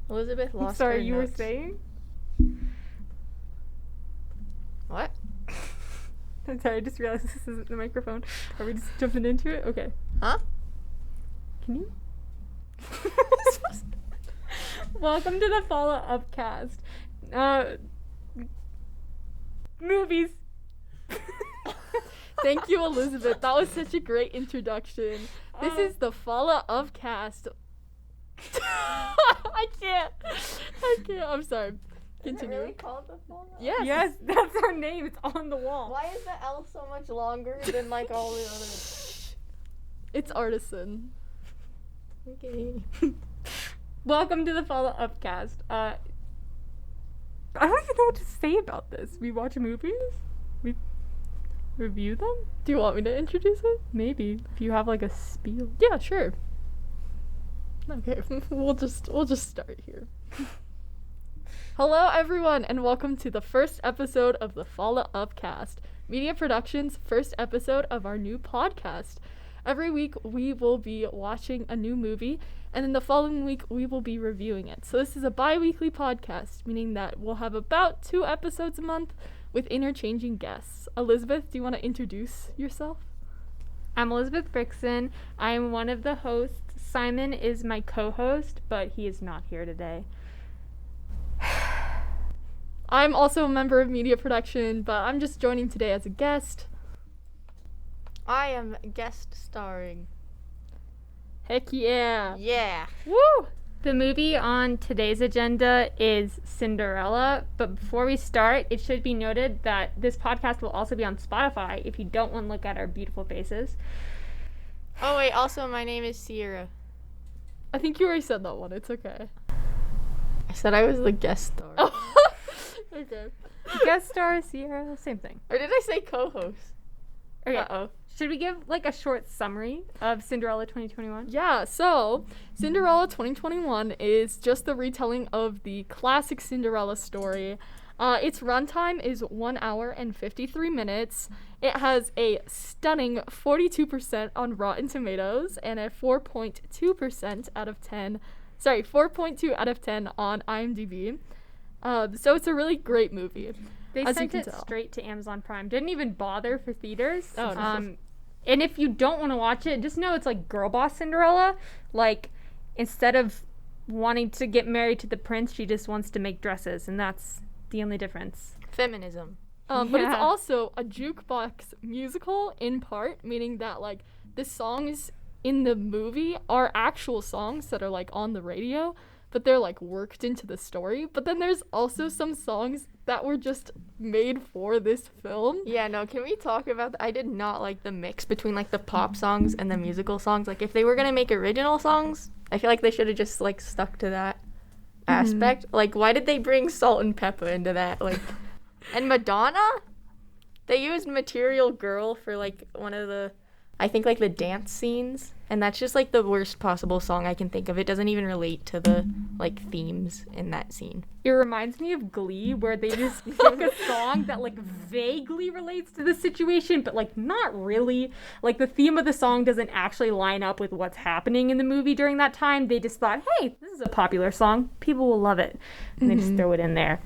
Elizabeth lost Sorry, her you notes. were saying? What? I'm sorry, I just realized this isn't the microphone. Are we just jumping into it? Okay. Huh? Can you? Welcome to the FALA Upcast. Movies. Thank you, Elizabeth. That was such a great introduction. This is the FALA Upcast. I can't. I'm sorry. Continue. Is it really called the FALA? Yes. Yes, that's our name. It's on the wall. Why is the L so much longer than like all the other? It's artisan. Okay. Welcome to the FALA Upcast. I don't even know what to say about this. We watch movies? We review them? Do you want me to introduce it? Maybe. If you have like a spiel. Yeah, sure. Okay, we'll just start here. Hello, everyone, and welcome to the first episode of the FALA Upcast, Media Productions' first episode of our new podcast. Every week, we will be watching a new movie, and then the following week, we will be reviewing it. So this is a bi-weekly podcast, meaning that we'll have about 2 episodes a month with interchanging guests. Elizabeth, do you want to introduce yourself? I'm Elizabeth Brixen. I'm one of the hosts. Simon is my co-host, but he is not here today. I'm also a member of media production, but I'm just joining today as a guest. I am guest starring. Heck yeah. Yeah. Woo! The movie on today's agenda is Cinderella, but before we start, it should be noted that this podcast will also be on Spotify if you don't want to look at our beautiful faces. Oh wait, also my name is Sierra. I think you already said that one. It's okay. I said I was the guest star. Okay. Guest star, Sierra, same thing. Or did I say co-host? Okay. Uh-oh. Should we give like a short summary of Cinderella 2021? Yeah, so Cinderella 2021 is just the retelling of the classic Cinderella story. Its runtime is 1 hour and 53 minutes. It has a stunning 42% on Rotten Tomatoes and a 4.2% out of 10. Sorry, 4.2 out of 10 on IMDb. So it's a really great movie. They as you sent can it tell. straight to Amazon Prime. Didn't even bother for theaters. Oh, no. And if you don't want to watch it, just know it's like girl boss Cinderella. Like, instead of wanting to get married to the prince, she just wants to make dresses, and that's the only difference. Feminism. But it's Yeah. also a jukebox musical in part, meaning that like the songs in the movie are actual songs that are like on the radio, but they're like worked into the story. But then there's also some songs that were just made for this film. Yeah, no, can we talk about I did not like the mix between like the pop songs and the musical songs. Like if they were gonna make original songs, I feel like they should have just like stuck to that aspect. Like why did they bring Salt and Pepper into that? Like and Madonna? They used Material Girl for like one of the I think like the dance scenes, and that's just like the worst possible song I can think of. It doesn't even relate to the like themes in that scene. It reminds me of Glee, where they just pick a song that like vaguely relates to the situation, but like not really. Like the theme of the song doesn't actually line up with what's happening in the movie during that time. They just thought, hey, this is a popular song. People will love it. And they just throw it in there.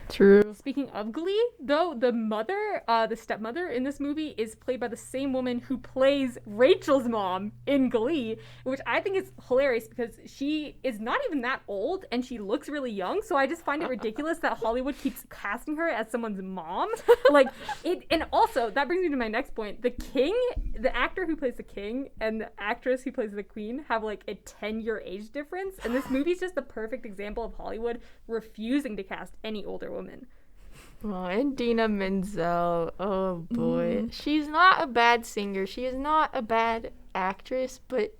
True. Speaking of Glee, though, the mother, the stepmother in this movie is played by the same woman who plays Rachel's mom in Glee, which I think is hilarious because she is not even that old and she looks really young. So I just find it ridiculous that Hollywood keeps casting her as someone's mom. Like it, and also that brings me to my next point. The king, the actor who plays the king and the actress who plays the queen have like a 10-year age difference. And this movie is just the perfect example of Hollywood refusing to cast any older woman. Oh, and Dina Menzel. Oh boy. She's not a bad singer. She is not a bad actress, but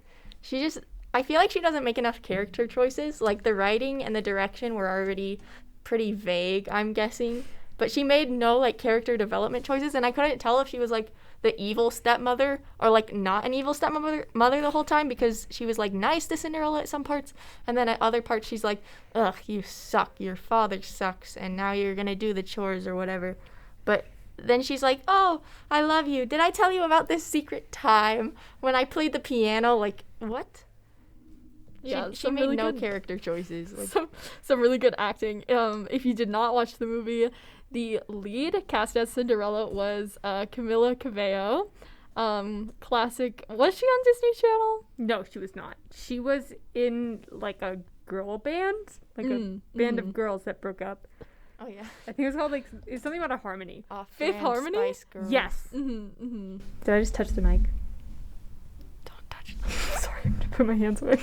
I feel like she doesn't make enough character choices. Like the writing and the direction were already pretty vague, I'm guessing. But she made no like character development choices, and I couldn't tell if she was like the evil stepmother or like not an evil stepmother the whole time, because she was like nice to Cinderella at some parts, and then at other parts she's like, ugh, you suck, your father sucks, and now you're gonna do the chores or whatever. But then she's like, oh, I love you. Did I tell you about this secret time when I played the piano? Like, what? Yeah, she some made really no good character choices. Like, some really good acting. If you did not watch the movie, the lead cast as Cinderella was Camila Cabello. Classic. Was she on Disney Channel? No, she was not. She was in like a girl band, like a band of girls that broke up. oh yeah, I think it was called like it's something about a harmony. Fifth Harmony? Spice Girls. Yes. Mm-hmm. Did I just touch the mic? Don't touch them. Sorry, I'm gonna put my hands away.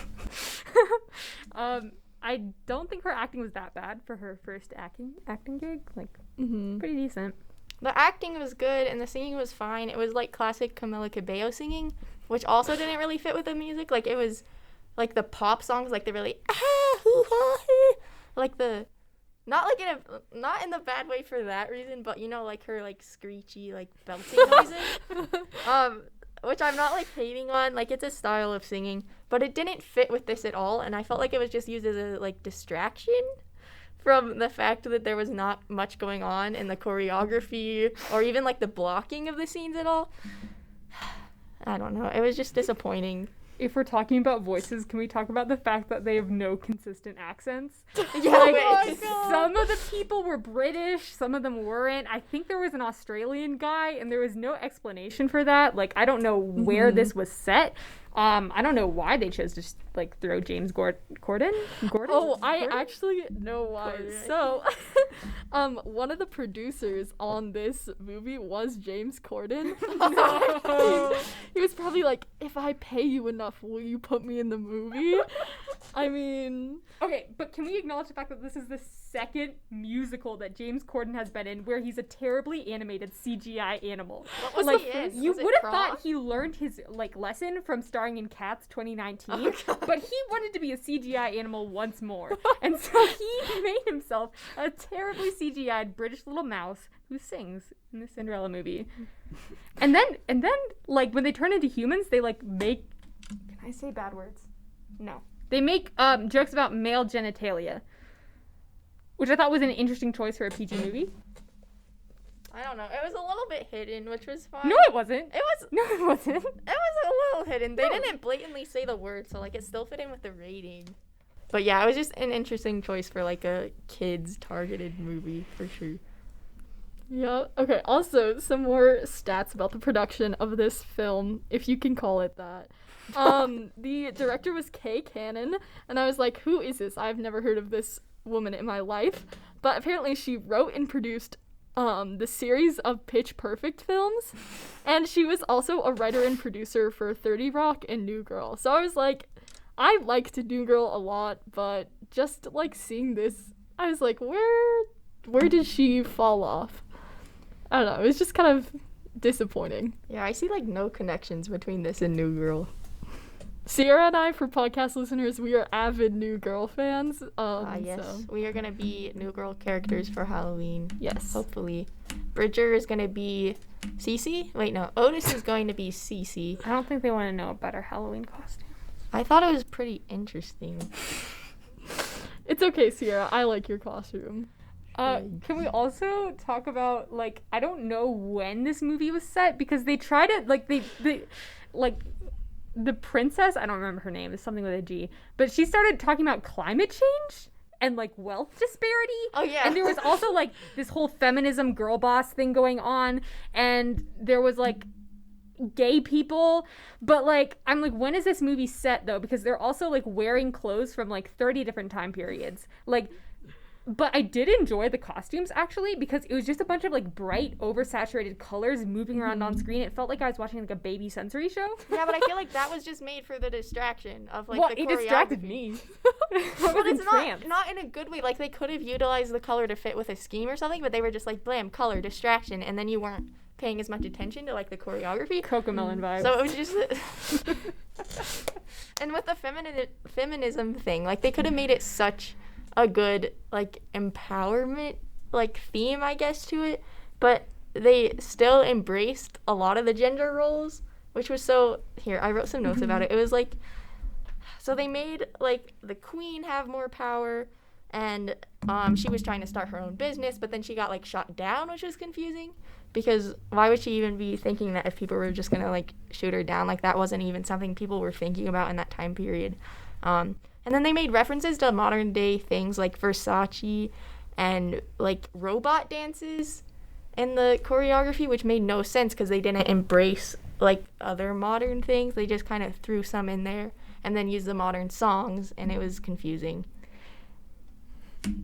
I don't think her acting was that bad for her first acting gig. Like, pretty decent. The acting was good and the singing was fine. It was like classic Camila Cabello singing, which also didn't really fit with the music. Like it was like the pop songs, like the really like the not in the bad way for that reason, but you know, like her like screechy like belting noises. Which I'm not like hating on. Like it's a style of singing, but it didn't fit with this at all, and I felt like it was just used as a like distraction from the fact that there was not much going on in the choreography or even like the blocking of the scenes at all. I don't know. It was just disappointing. If we're talking about voices, can we talk about the fact that they have no consistent accents? Yeah, Like, some of the people were British, some of them weren't. I think there was an Australian guy, and there was no explanation for that. Like, I don't know where this was set. I don't know why they chose to just, like, throw James Corden? Oh, I actually know why. So, one of the producers on this movie was James Corden. He was probably like, if I pay you enough, will you put me in the movie? I mean... Okay, but can we acknowledge the fact that this is the second musical that James Corden has been in where he's a terribly animated CGI animal? What was Like, he in? you Was it would have Prom? thought he learned his like lesson from starring in Cats 2019, but he wanted to be a CGI animal once more, and so he made himself a terribly CGI'd British little mouse who sings in the Cinderella movie. And then like when they turn into humans, they like make. Can I say bad words? No. They make jokes about male genitalia, which I thought was an interesting choice for a PG movie. I don't know. It was a little bit hidden, which was fine. No, it wasn't. No, it wasn't. It was a little hidden. They didn't blatantly say the word, so like it still fit in with the rating. But yeah, it was just an interesting choice for like a kids targeted movie for sure. Yeah. Okay. Also, some more stats about the production of this film, if you can call it that. The director was Kay Cannon, and I was like, who is this? I've never heard of this woman in my life. But apparently she wrote and produced the series of Pitch Perfect films, and she was also a writer and producer for 30 Rock and New Girl. So I was like, I liked New Girl a lot, but just like seeing this, I was like, where did she fall off? I don't know. It was just kind of disappointing. Yeah, I see like no connections between this and New Girl. Sierra and I, for podcast listeners, we are avid New Girl fans. Yes, So, we are gonna be New Girl characters for Halloween. yes. Hopefully, Bridger is gonna be Cece. Wait, no, Otis is going to be Cece. I don't think they want to know about our Halloween costume. I thought it was pretty interesting. It's okay, Sierra. I like your costume. Can we also talk about, like, I don't know when this movie was set, because they tried it, like, they like, the princess, I don't remember her name, it's something with a G, but she started talking about climate change and, like, wealth disparity. Oh, yeah. And there was also, like, this whole feminism girl boss thing going on, and there was, like, gay people, but, like, I'm like, when is this movie set, though? Because they're also, like, wearing clothes from, like, 30 different time periods. Like, but I did enjoy the costumes, actually, because it was just a bunch of, like, bright, oversaturated colors moving around on screen. It felt like I was watching, like, a baby sensory show. Yeah, but I feel like that was just made for the distraction of, like, Well, the it choreography. distracted me. But it's not in a good way. Like, they could have utilized the color to fit with a scheme or something, but they were just like, blam, color, distraction, and then you weren't paying as much attention to, like, the choreography. Cocomelon vibes. So it was just... And with the feminism thing, like, they could have made it such a good, like, empowerment, like, theme, I guess, to it, but they still embraced a lot of the gender roles, which was so... Here, I wrote some notes about it. It was, like... So they made, like, the queen have more power, and she was trying to start her own business, but then she got, like, shot down, which was confusing, because why would she even be thinking that if people were just gonna, like, shoot her down? Like, that wasn't even something people were thinking about in that time period. And then they made references to modern day things like Versace and like robot dances in the choreography, which made no sense because they didn't embrace like other modern things. They just kind of threw some in there and then used the modern songs, and it was confusing.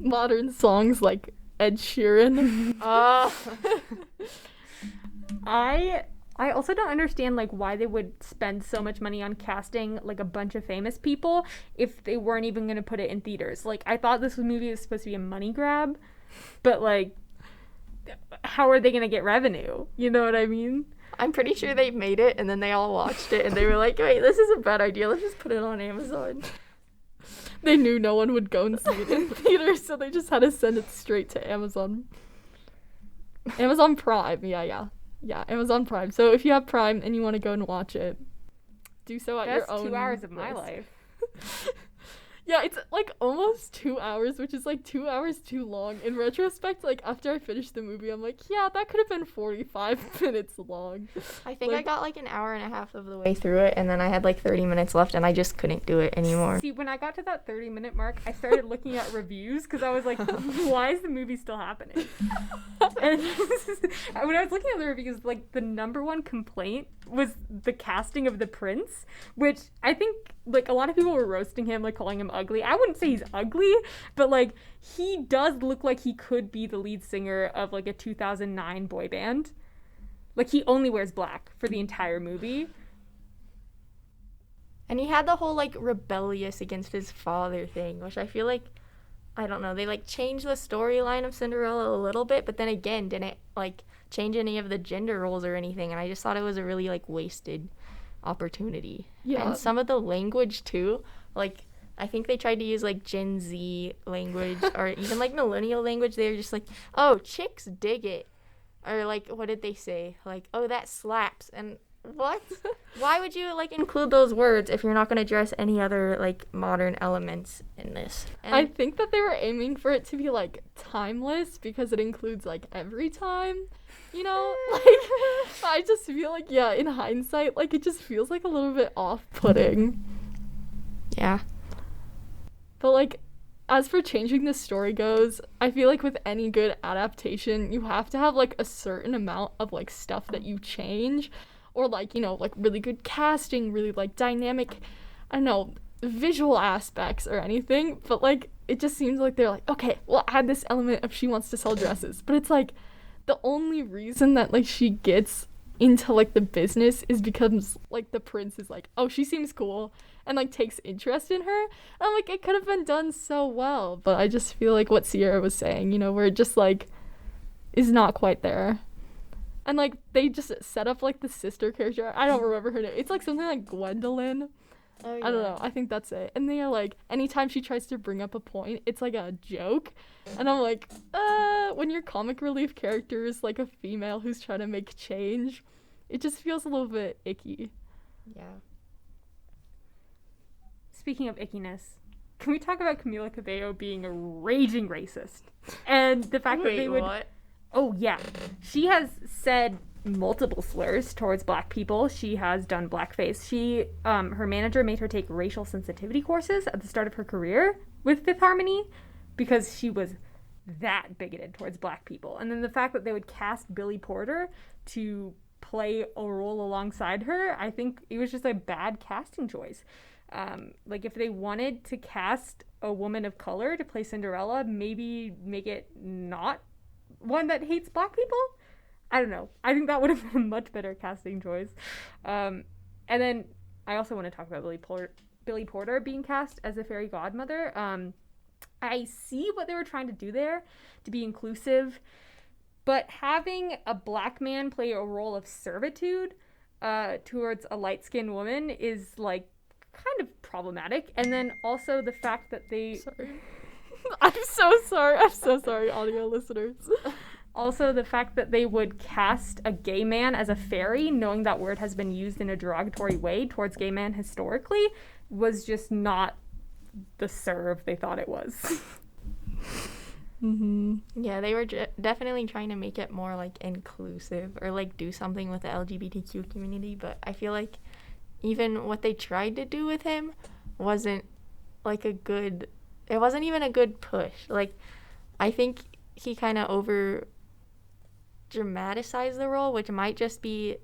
Modern songs like Ed Sheeran. I also don't understand like why they would spend so much money on casting like a bunch of famous people if they weren't even going to put it in theaters. Like, I thought this movie was supposed to be a money grab, but like, how are they going to get revenue? You know what I mean? I'm pretty sure they made it and then they all watched it and they were like, wait, this is a bad idea. Let's just put it on Amazon. They knew no one would go and see it in theaters, so they just had to send it straight to Amazon. Amazon Prime, yeah, Amazon Prime. So if you have Prime and you want to go and watch it, do so at your own. That's 2 hours of my life. Yeah, it's like almost 2 hours, which is like 2 hours too long. In retrospect, like after I finished the movie, I'm like, yeah, that could have been 45 minutes long. I think I got like an hour and a half of the way through it, and then I had like 30 minutes left, and I just couldn't do it anymore. See, when I got to that 30-minute mark, I started looking at reviews because I was like, why is the movie still happening? And when I was looking at the reviews, like the number one complaint was the casting of the prince, which I think like a lot of people were roasting him, like calling him ugly. I wouldn't say he's ugly, but like he does look like he could be the lead singer of like a 2009 boy band. Like, he only wears black for the entire movie. And he had the whole like rebellious against his father thing, which I feel like, I don't know, they like changed the storyline of Cinderella a little bit, but then again didn't like change any of the gender roles or anything, and I just thought it was a really like wasted opportunity. Yeah. And some of the language too, like I think they tried to use like Gen Z language or even like millennial language. They were just like, oh, chicks dig it, or like, what did they say, like, oh, that slaps. And what? Why would you like include those words if you're not going to address any other like modern elements in this? And I think that they were aiming for it to be like timeless because it includes like every time, you know? Like, I just feel like, yeah, in hindsight, like it just feels like a little bit off-putting. yeah. But like, as for changing the story goes, I feel like with any good adaptation, you have to have like a certain amount of like stuff that you change, or like, you know, like really good casting, really like dynamic, I don't know, visual aspects or anything. But like, it just seems like they're like, okay, we'll add this element of she wants to sell dresses. But it's like, the only reason that like she gets into like the business is because like the prince is like, oh, she seems cool, and like takes interest in her. And I'm like, it could have been done so well, but I just feel like what Sierra was saying, you know, where it just like is not quite there. And like they just set up like the sister character, I don't remember her name, it's like something like Gwendolyn. Oh, yeah. I don't know, I think that's it. And they are like, anytime she tries to bring up a point, it's like a joke. And I'm like, when your comic relief character is like a female who's trying to make change, it just feels a little bit icky. Yeah. Speaking of ickiness, can we talk about Camila Cabello being a raging racist? And the fact that they would... What? Oh, yeah. She has said multiple slurs towards black people. She has done blackface. Her manager made her take racial sensitivity courses at the start of her career with Fifth Harmony because she was that bigoted towards black people. And then the fact that they would cast Billy Porter to play a role alongside her, I think it was just a bad casting choice. Like, if they wanted to cast a woman of color to play Cinderella, maybe make it not one that hates black people. I don't know. I think that would have been a much better casting choice. And then I also want to talk about Billy Porter being cast as a fairy godmother. I see what they were trying to do there to be inclusive, but having a black man play a role of servitude towards a light-skinned woman is like kind of problematic. And then also the fact that they... Sorry. I'm so sorry, audio listeners. Also, the fact that they would cast a gay man as a fairy, knowing that word has been used in a derogatory way towards gay men historically, was just not the serve they thought it was. Mm-hmm. Yeah, they were definitely trying to make it more like inclusive or like do something with the LGBTQ community, but I feel like even what they tried to do with him wasn't like it wasn't even a good push. Like, I think he kind of over dramatized the role, which might just be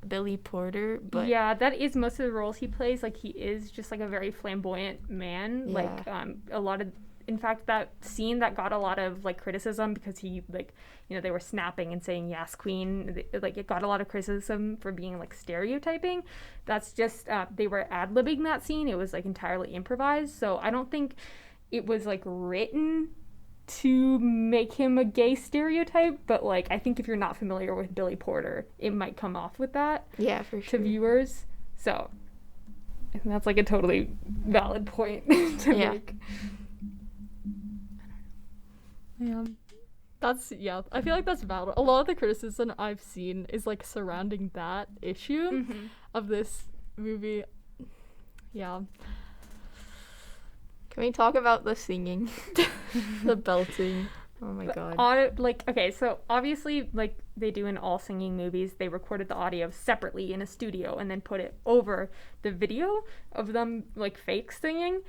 Billy Porter, but yeah, that is most of the roles he plays. Like, he is just like a very flamboyant man. Yeah. Like, a lot of, in fact, that scene that got a lot of like criticism because he, like, you know, they were snapping and saying "Yes, Queen." Like, it got a lot of criticism for being like stereotyping. That's just they were ad-libbing that scene. It was like entirely improvised. So I don't think it was like written to make him a gay stereotype, but like I think if you're not familiar with Billy Porter, it might come off with that yeah, for sure. to viewers. So I think that's like a totally valid point to Yeah. make. Yeah. I feel like that's valid. A lot of the criticism I've seen is like surrounding that issue of this movie. Yeah. Can we talk about the singing? The belting. Oh my god. Okay, so obviously, like they do in all singing movies, they recorded the audio separately in a studio and then put it over the video of them like fake singing.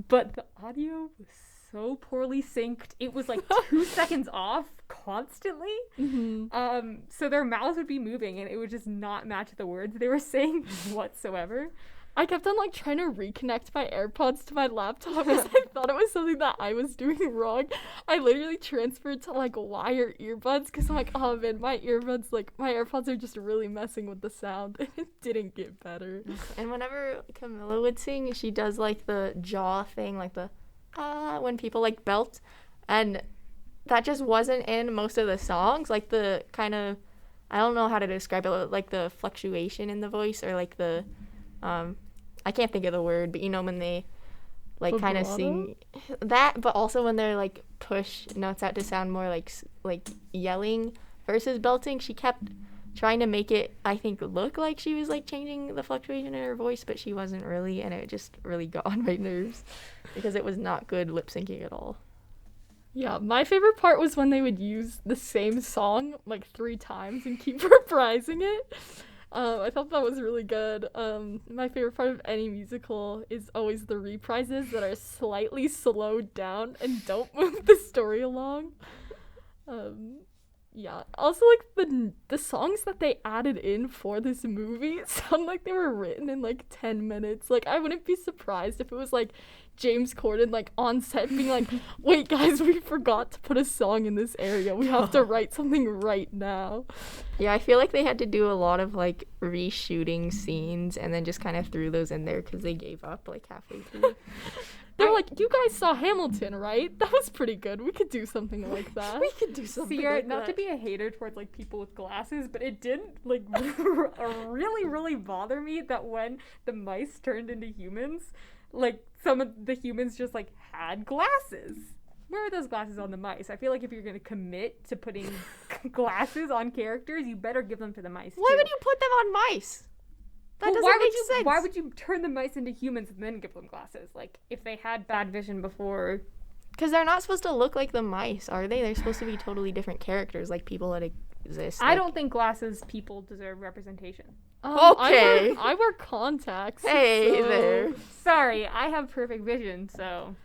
But the audio was so poorly synced. It was like 2 seconds off constantly. So their mouths would be moving and it would just not match the words they were saying whatsoever. I kept on like trying to reconnect my AirPods to my laptop because I thought it was something that I was doing wrong. I literally transferred to like wire earbuds because I'm like, oh man, my AirPods are just really messing with the sound. And it didn't get better. And whenever Camilla would sing, she does like the jaw thing, like the when people like belt, and that just wasn't in most of the songs. Like the kind of, I don't know how to describe it, like the fluctuation in the voice, or like the I can't think of the word, but you know when they like kind of sing that, but also when they're like push notes out to sound more like yelling versus belting. She kept trying to make it, I think, look like she was like changing the fluctuation in her voice, but she wasn't really, and it just really got on my nerves because it was not good lip syncing at all. Yeah, my favorite part was when they would use the same song like 3 times and keep reprising it. I thought that was really good. My favorite part of any musical is always the reprises that are slightly slowed down and don't move the story along. Yeah. Also, like the songs that they added in for this movie sound like they were written in like 10 minutes. Like, I wouldn't be surprised if it was like James Corden like on set being like, wait guys, we forgot to put a song in this area. We have to write something right now. Yeah, I feel like they had to do a lot of like reshooting scenes and then just kind of threw those in there because they gave up like halfway through. They're like, you guys saw Hamilton, right? That was pretty good. We could do something like that. We could do something like Not that. to be a hater towards like people with glasses, but it didn't like really, really bother me that when the mice turned into humans, like some of the humans just like had glasses. Where are those glasses on the mice? I feel like if you're going to commit to putting glasses on characters, you better give them to the mice. Why too. would you put them on mice? That Well, doesn't make sense. Why would you turn the mice into humans and then give them glasses? Like, if they had bad vision before. Because they're not supposed to look like the mice, are they? They're supposed to be totally different characters, like people that exist. I don't think glasses people deserve representation. Okay. I wear contacts. Hey so- there. Sorry, I have perfect vision, so.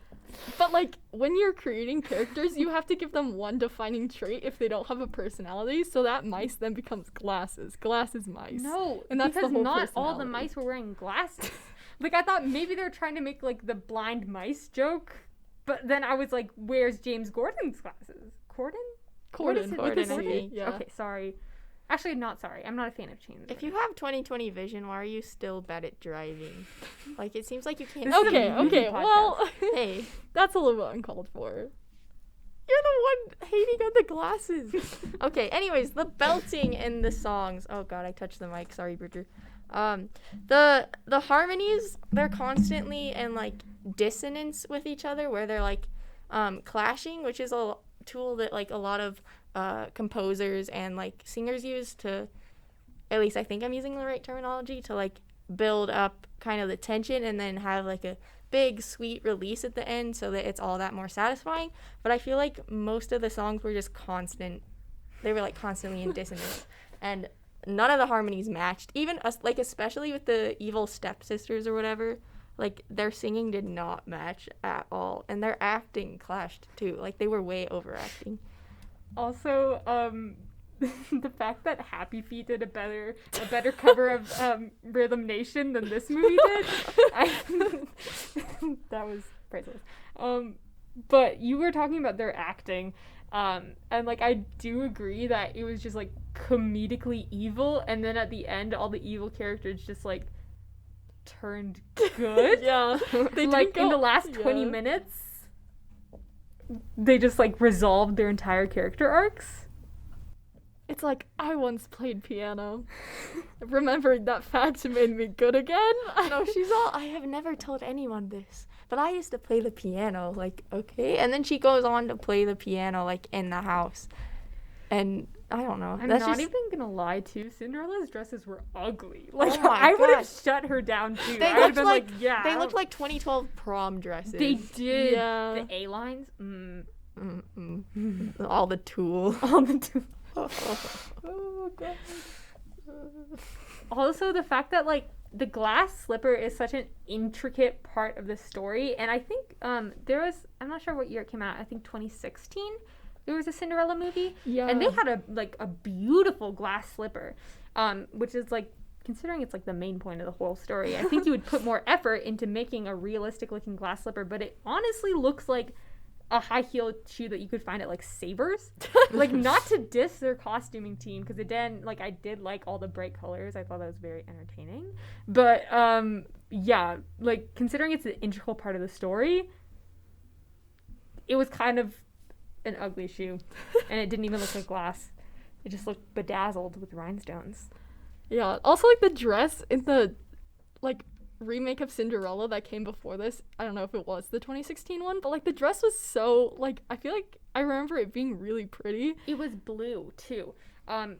But like when you're creating characters, you have to give them one defining trait if they don't have a personality. So that mice then becomes glasses. Glasses mice. No, And that's the because whole not all the personality. mice were wearing glasses. Like, I thought maybe they were trying to make, like, the blind mice joke. But then I was like, where's James Gordon's glasses? What is it? Corden, I Corden? think. Yeah. Okay, sorry. Actually, not sorry. I'm not a fan of James If you Gordon. have 20/20 vision, why are you still bad at driving? Like, it seems like you can't. This is a Okay, movie okay. podcast. Well, Hey, that's a little bit uncalled for. you're the one hating on the glasses. Okay, anyways, the belting in the songs. Oh god, I touched the mic. Sorry, Bridger. The harmonies, they're constantly in like dissonance with each other, where they're like clashing, which is a tool that like a lot of composers and like singers use to, at least I think I'm using the right terminology, to like build up kind of the tension and then have like a big sweet release at the end so that it's all that more satisfying. But I feel like most of the songs were just constant. They were like constantly in dissonance, and none of the harmonies matched. Even us, like especially with the evil stepsisters or whatever. like their singing did not match at all, and their acting clashed too. Like they were way overacting. Also, the fact that Happy Feet did a better cover of Rhythm Nation than this movie did, that was priceless. But you were talking about their acting, and like I do agree that it was just like comedically evil, and then at the end, all the evil characters just like turned good. Yeah, they like in the last 20 minutes, they just like resolved their entire character arcs. It's like, I once played piano. Remembering that fact made me good again. No, she's all, I have never told anyone this, but I used to play the piano, like, okay. And then she goes on to play the piano, like, in the house. And I don't know. I'm That's not just, even gonna lie, too. Cinderella's dresses were ugly. Like, Oh my I would have gosh. shut her down, too. They I would have looked been like, yeah. they looked like 2012 prom dresses. They did. Yeah. The A-lines? All the tulle. All the two. Oh, God. Also, the fact that, like, the glass slipper is such an intricate part of the story. And I think there was, I'm not sure what year it came out. I think 2016. There was a Cinderella movie. Yeah. And they had a beautiful glass slipper, which is, like, considering it's, like, the main point of the whole story, I think you would put more effort into making a realistic-looking glass slipper. But it honestly looks like a high-heeled shoe that you could find at, like, Saber's. Like, not to diss their costuming team, because again, like, I did like all the bright colors. I thought that was very entertaining. But, yeah, like, considering it's an integral part of the story, it was kind of an ugly shoe. And it didn't even look like glass. It just looked bedazzled with rhinestones. Yeah. Also, like, the dress in the, like, remake of Cinderella that came before this, I don't know if it was the 2016 one, but like the dress was so, like, I feel like I remember it being really pretty. It was blue too, and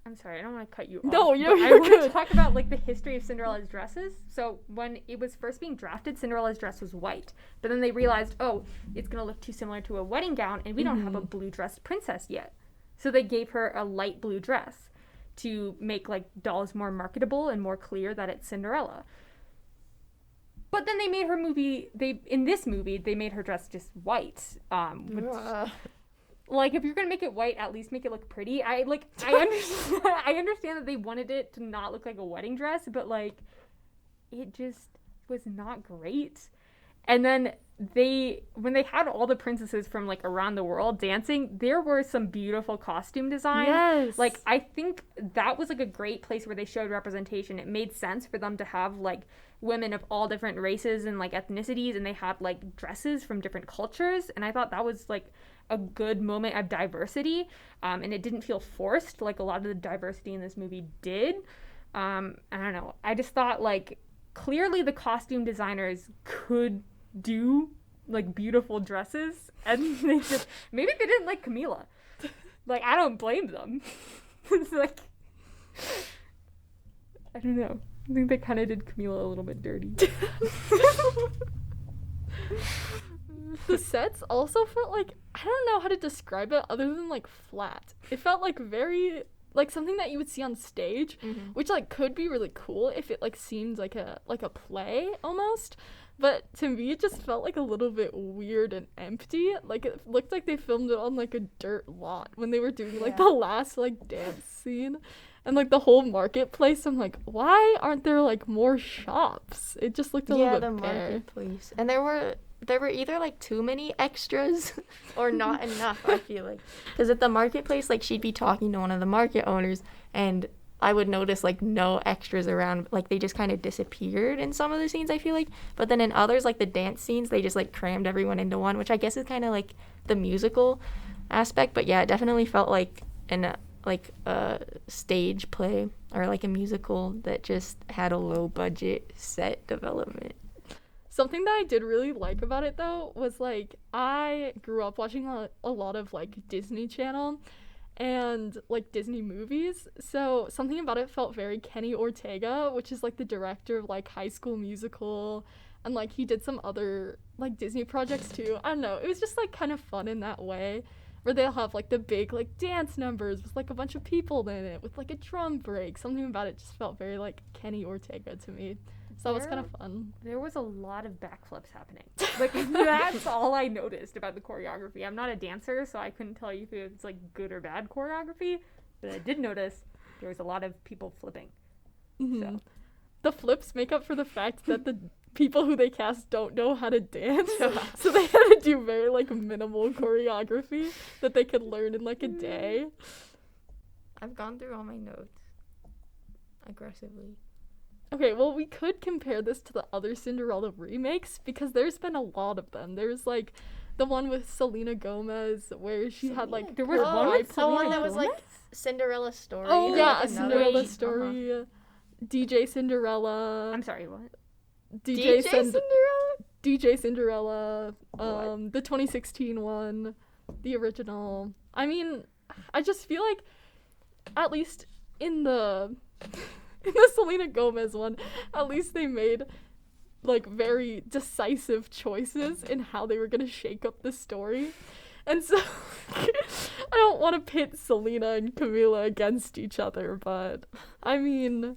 I'm sorry, I don't want to cut you off. No, you're I want to good. talk about like the history of Cinderella's dresses. So when it was first being drafted, Cinderella's dress was white, but then they realized, oh, it's gonna look too similar to a wedding gown, and we don't have a blue dressed princess yet, so they gave her a light blue dress to make like dolls more marketable and more clear that it's Cinderella. But then they made her movie. In this movie they made her dress just white. Like if you're gonna make it white, at least make it look pretty. I understand. I understand that they wanted it to not look like a wedding dress, but like it just was not great. And then when they had all the princesses from like around the world dancing, there were some beautiful costume designs. Yes. Like I think that was like a great place where they showed representation. It made sense for them to have like women of all different races and like ethnicities, and they had like dresses from different cultures, and I thought that was like a good moment of diversity, and it didn't feel forced like a lot of the diversity in this movie did. I don't know, I just thought like clearly the costume designers could do like beautiful dresses, and they just maybe they didn't like Camila. Like I don't blame them. It's like I don't know, I think they kind of did Camila a little bit dirty. The sets also felt like, I don't know how to describe it other than like flat. It felt like very like something that you would see on stage, which like could be really cool if it like seemed like a play almost. But to me, it just felt like a little bit weird and empty. Like it looked like they filmed it on like a dirt lot when they were doing like the last like dance scene. And like the whole marketplace, I'm like, why aren't there like more shops? It just looked a little bit bare. Marketplace. And there were either like too many extras or not enough, I feel like. Because at the marketplace, like she'd be talking to one of the market owners, and I would notice like no extras around. Like they just kind of disappeared in some of the scenes, I feel like. But then in others, like the dance scenes, they just like crammed everyone into one, which I guess is kind of like the musical aspect. But yeah, it definitely felt like a stage play or like a musical that just had a low budget set development. Something that I did really like about it though was like I grew up watching a lot of like Disney Channel and like Disney movies, so something about it felt very Kenny Ortega, which is like the director of like High School Musical, and like he did some other like Disney projects too. I don't know, it was just like kind of fun in that way, where they'll have like the big like dance numbers with like a bunch of people in it with like a drum break. Something about it just felt very like Kenny Ortega to me. So that was kind of fun. There was a lot of backflips happening. Like, that's all I noticed about the choreography. I'm not a dancer, so I couldn't tell you if it's, like, good or bad choreography. But I did notice there was a lot of people flipping. So. The flips make up for the fact that the people who they cast don't know how to dance. So they had to do very, like, minimal choreography that they could learn in, like, a day. I've gone through all my notes aggressively. Okay, well, we could compare this to the other Cinderella remakes because there's been a lot of them. There's, like, the one with Selena Gomez where she had, like... There was one with the one Selena that was, Gomez? like, Cinderella Story. Oh, yeah, like a Cinderella another- Story. DJ Cinderella. I'm sorry, what? DJ Cinderella? DJ Cinderella. What? The 2016 one. The original. I mean, I just feel like, at least in the... in the Selena Gomez one, at least they made, like, very decisive choices in how they were going to shake up the story. And so, I don't want to pit Selena and Camila against each other, but, I mean...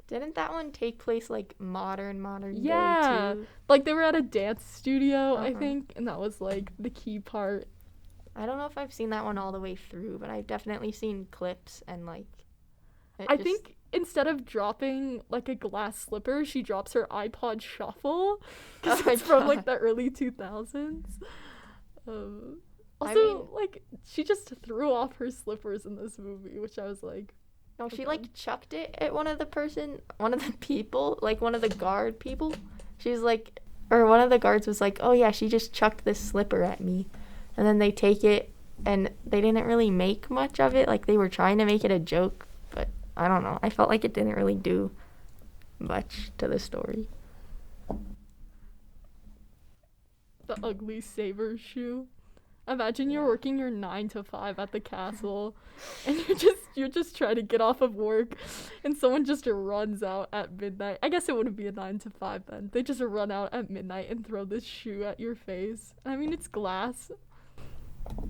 Didn't that one take place, like, modern Yeah. day, too? Like, they were at a dance studio, I Uh-huh. think, and that was, like, the key part. I don't know if I've seen that one all the way through, but I've definitely seen clips and, like... I think instead of dropping, like, a glass slipper, she drops her iPod Shuffle. Because Oh it's my from, like, God. the early 2000s. Also, mean- like, she just threw off her slippers in this movie, which I was like... No, she, Okay. like, chucked it at one of the people, like, one of the guard people. She's like... Or one of the guards was like, oh, yeah, she just chucked this slipper at me. And then they take it, and they didn't really make much of it. Like, they were trying to make it a joke, but I don't know. I felt like it didn't really do much to the story. The ugly Saber shoe. Imagine you're working your 9 to 5 at the castle, and you're just trying to get off of work, and someone just runs out at midnight. I guess it wouldn't be a 9 to 5 then. They just run out at midnight and throw this shoe at your face. I mean, it's glass.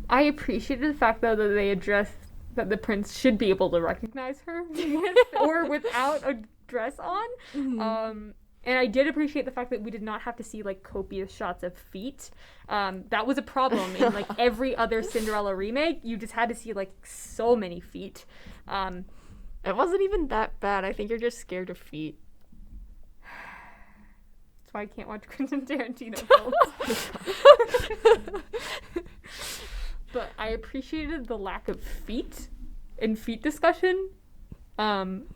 I appreciated the fact, though, that they addressed that the prince should be able to recognize her with or without a dress on. Mhm. And I did appreciate the fact that we did not have to see, like, copious shots of feet. That was a problem in, like, every other Cinderella remake. You just had to see, like, so many feet. It wasn't even that bad. I think you're just scared of feet. That's why I can't watch Quentin Tarantino films. But I appreciated the lack of feet and feet discussion. I'm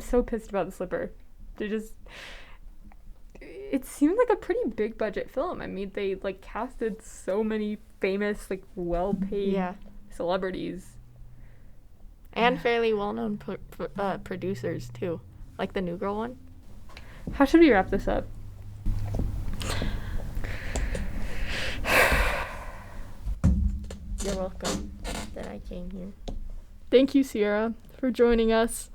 so pissed about the slipper. It seemed like a pretty big budget film. I mean, they, like, casted so many famous, like, well-paid Yeah. celebrities. And fairly well-known producers, too. Like the New Girl one. How should we wrap this up? You're welcome that I came here. Thank you, Sierra, for joining us.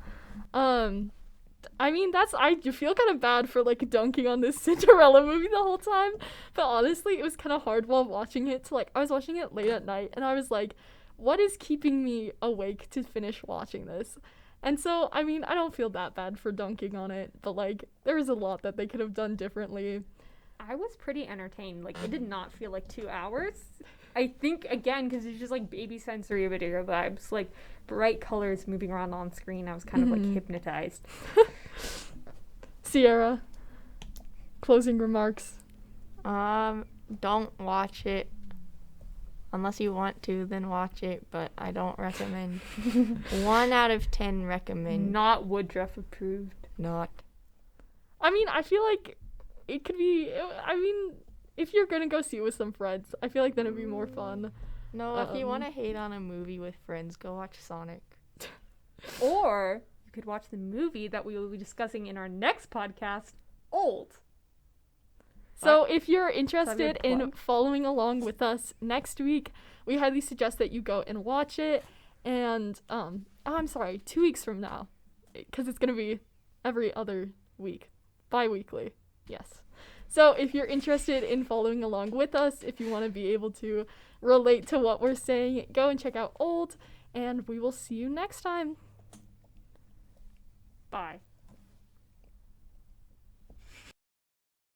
I mean, I feel kind of bad for, like, dunking on this Cinderella movie the whole time, but honestly, it was kind of hard while watching it I was watching it late at night, and I was like, what is keeping me awake to finish watching this? And so, I mean, I don't feel that bad for dunking on it, but, like, there was a lot that they could have done differently. I was pretty entertained. Like, it did not feel like 2 hours. I think, again, because it's just, like, baby sensory video vibes, like, bright colors moving around on screen. I was kind of, like, hypnotized. Sierra, closing remarks. Don't watch it. Unless you want to, then watch it, but I don't recommend. 1 out of 10 recommend. Not Woodruff approved. Not. I mean, I feel like it could be, if you're gonna go see it with some friends, I feel like then it'd be more fun. No, if you want to hate on a movie with friends, go watch Sonic. Or you could watch the movie that we will be discussing in our next podcast, Old. So if you're Is interested that a in plug? following along with us next week, we highly suggest that you go and watch it. And, I'm sorry, 2 weeks from now, because it's going to be every other week, bi-weekly, yes. So if you're interested in following along with us, if you want to be able to relate to what we're saying, go and check out Old, and we will see you next time. Bye.